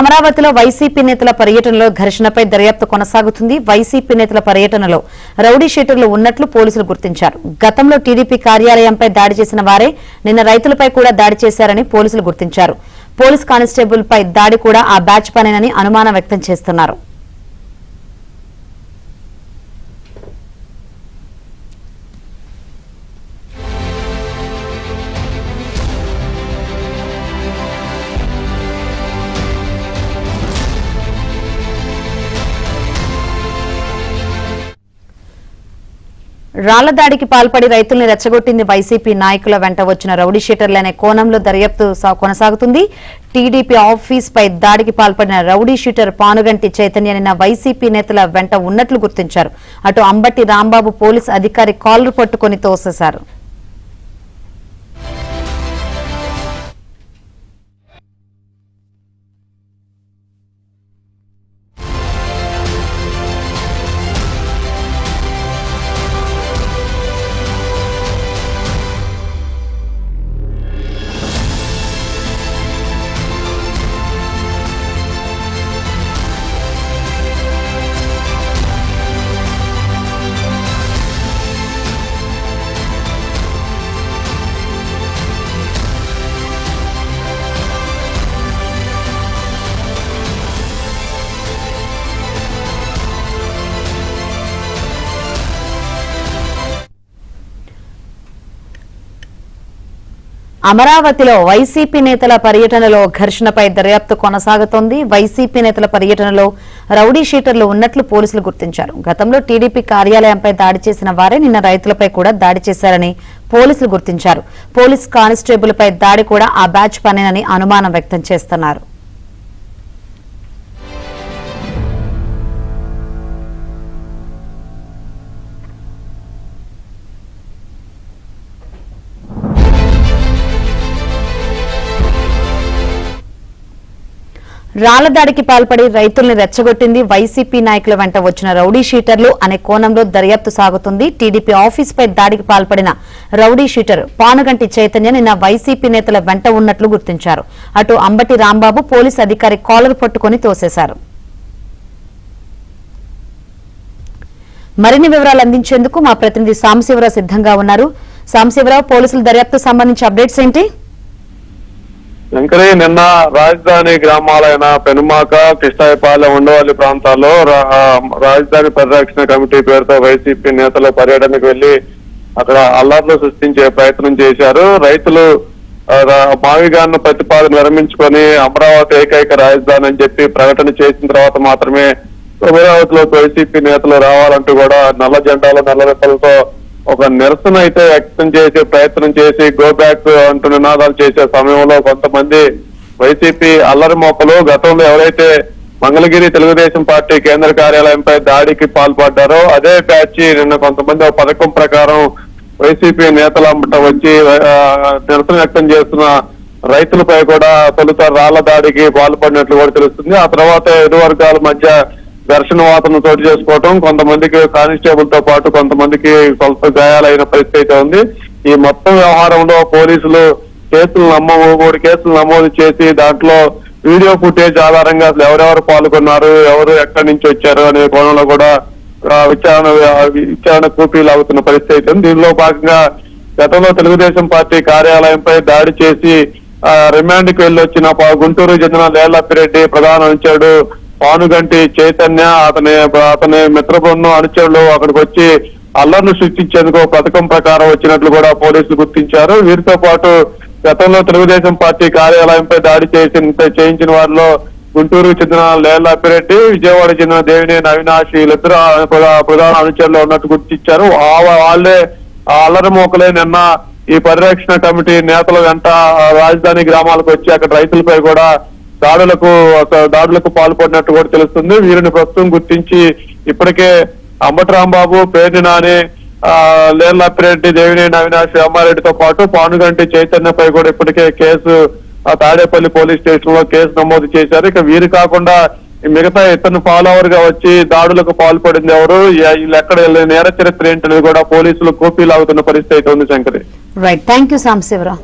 అమరావతిలో వైసీపీ నేతల పర్యటనలో ఘర్షణపై దర్యాప్తు కొనసాగుతుంది. వైసీపీ నేతల పర్యటనలో రౌడీ షీటర్లు ఉన్నట్లు పోలీసులు గుర్తించారు. గతంలో టీడీపీ కార్యాలయంపై దాడి చేసిన వారే నిన్న రైతులపై కూడా దాడి చేశారని పోలీసులు గుర్తించారు. పోలీస్ కానిస్టేబుల్ పై దాడి కూడా ఆ బ్యాచ్ పనేనని అనుమానం వ్యక్తం చేస్తున్నారు. రాళ్ల దాడికి పాల్పడి రైతుల్ని రెచ్చగొట్టింది వైసీపీ నాయకుల వెంట వచ్చిన రౌడీ షీటర్లనే కోణంలో దర్యాప్తు కొనసాగుతుంది. టీడీపీ ఆఫీస్ పై దాడికి పాల్పడిన రౌడీ షీటర్ పానుగంటి చైతన్య నిన్న వైసీపీ నేతల వెంట ఉన్నట్లు గుర్తించారు. అటు అంబటి రాంబాబు పోలీస్ అధికారి కాలర్ పట్టుకుని తోసేశారు. అమరావతిలో వైసీపీ నేతల పర్యటనలో ఘర్షణపై దర్యాప్తు కొనసాగుతోంది. వైసీపీ నేతల పర్యటనలో రౌడీ షీటర్లు ఉన్నట్లు పోలీసులు గుర్తించారు. గతంలో టీడీపీ కార్యాలయంపై దాడి చేసిన వారే నిన్న రైతులపై కూడా దాడి చేశారని పోలీసులు గుర్తించారు. పోలీస్ కానిస్టేబుల్ పై దాడి కూడా ఆ బ్యాచ్ పనేనని అనుమానం వ్యక్తం చేస్తున్నారు. రాళ్ల దాడికి పాల్పడి రైతుల్ని రెచ్చగొట్టింది వైసీపీ నాయకుల వెంట వచ్చిన రౌడీ షీటర్లు అనే కోణంలో దర్యాప్తు సాగుతుంది. టీడీపీ ఆఫీస్ పై దాడికి పాల్పడిన రౌడీ షీటర్ పానుగంటి చైతన్య నిన్న వైసీపీ నేతల వెంట ఉన్నట్లు గుర్తించారు. అటు అంబటి రాంబాబు పోలీస్ అధికారి కాలర్ పట్టుకుని తోసేశారు. మరిన్ని వివరాలు అందించేందుకు మా ప్రతినిధి సాంశివరావు సిద్ధంగా ఉన్నారు. సాంశివరావు, పోలీసుల దర్యాప్తు సంబంధించి అప్డేట్స్ ఏంటి? వెంకరే, నిన్న రాజధాని గ్రామాలైన పెనుమాక, కృష్ణాయపాలెం, ఉండవల్లి ప్రాంతాల్లో రాజధాని పరిరక్షణ కమిటీ పేరుతో వైసీపీ నేతలు పర్యటనకు వెళ్లి అక్కడ అల్లర్లు సృష్టించే ప్రయత్నం చేశారు. రైతులు మావిగాన్న ప్రతిపాదన విరమించుకొని అమరావతి ఏకైక రాజధాని అని చెప్పి ప్రకటన చేసిన తర్వాత మాత్రమే అమరావతిలోకి వైసీపీ నేతలు రావాలంటూ కూడా నల్ల జెండాలు, నల్ల రెప్పలతో ఒక నిరసన అయితే వ్యక్తం చేసే ప్రయత్నం చేసి గో బ్యాక్ అంటూ నినాదాలు చేసే సమయంలో కొంతమంది వైసీపీ అల్లరి మోకలు గతంలో ఎవరైతే మంగళగిరి తెలుగుదేశం పార్టీ కేంద్ర కార్యాలయంపై దాడికి పాల్పడ్డారో అదే బ్యాచ్ నిన్న కొంతమంది ఒక పథకం ప్రకారం వైసీపీ నేతలంట వచ్చి నిరసన వ్యక్తం చేస్తున్న రైతులపై కూడా తొలుత రాళ్ల దాడికి పాల్పడినట్లు కూడా తెలుస్తుంది. ఆ తర్వాత ఇరు వర్గాల మధ్య ఘర్షణ వాతావరణం చోటు చేసుకోవటం, కొంతమందికి కానిస్టేబుల్ తో పాటు కొంతమందికి స్వల్ప గాయాలైన పరిస్థితి ఉంది. ఈ మొత్తం వ్యవహారంలో పోలీసులు మూడు కేసులు నమోదు చేసి దాంట్లో వీడియో ఫుటేజ్ ఆధారంగా అసలు ఎవరెవరు పాల్గొన్నారు, ఎవరు ఎక్కడి నుంచి వచ్చారు అనే కోణంలో కూడా విచారణ కూపీలు అవుతున్న పరిస్థితి ఉంది. దీనిలో భాగంగా గతంలో తెలుగుదేశం పార్టీ కార్యాలయంపై దాడి చేసి రిమాండ్ కి వెళ్లి వచ్చిన గుంటూరు చెందిన లేళ్లప్పిరెడ్డి ప్రధాన అనుచరుడు పానుగంటి చైతన్య అతని మిత్ర బృందం అనుచరులు అక్కడికి వచ్చి అల్లర్లు సృష్టించేందుకు పథకం ప్రకారం వచ్చినట్లు కూడా పోలీసులు గుర్తించారు. వీరితో పాటు గతంలో తెలుగుదేశం పార్టీ కార్యాలయంపై దాడి చేయించిన వారిలో గుంటూరుకు చెందిన లేళ్లప్పిరెడ్డి, విజయవాడ చెందిన దేవినేని అవినాష్ వీళ్ళిద్దరు ప్రధాన అనుచరులు ఉన్నట్టు గుర్తించారు. వాళ్లే అల్లరి మోకలే నిన్న ఈ పరిరక్షణ కమిటీ నేతల వెంట రాజధాని గ్రామాలకు వచ్చి అక్కడ రైతులపై కూడా దాడులకు పాల్పడినట్టు కూడా తెలుస్తుంది. వీరిని ప్రస్తుతం గుర్తించి ఇప్పటికే అంబటి రాంబాబు, పేర్ని నాని, లేళ్లప్పిరెడ్డి, దేవినేని అవినాష్, అమ్మారెడ్డితో పాటు పానుగంటి చైతన్యపై కూడా ఇప్పటికే కేసు తాడేపల్లి పోలీస్ స్టేషన్ లో కేసు నమోదు చేశారు. ఇక వీరు కాకుండా మిగతా ఇతను ఫాలోవర్ గా వచ్చి దాడులకు పాల్పడింది ఎవరు, వీళ్ళు ఎక్కడ నేర చరిత్ర ఏంటనేది కూడా పోలీసులు కూపీలు అవుతున్న పరిస్థితి ఉంది. Shankari, right, thank you Sambasivarao.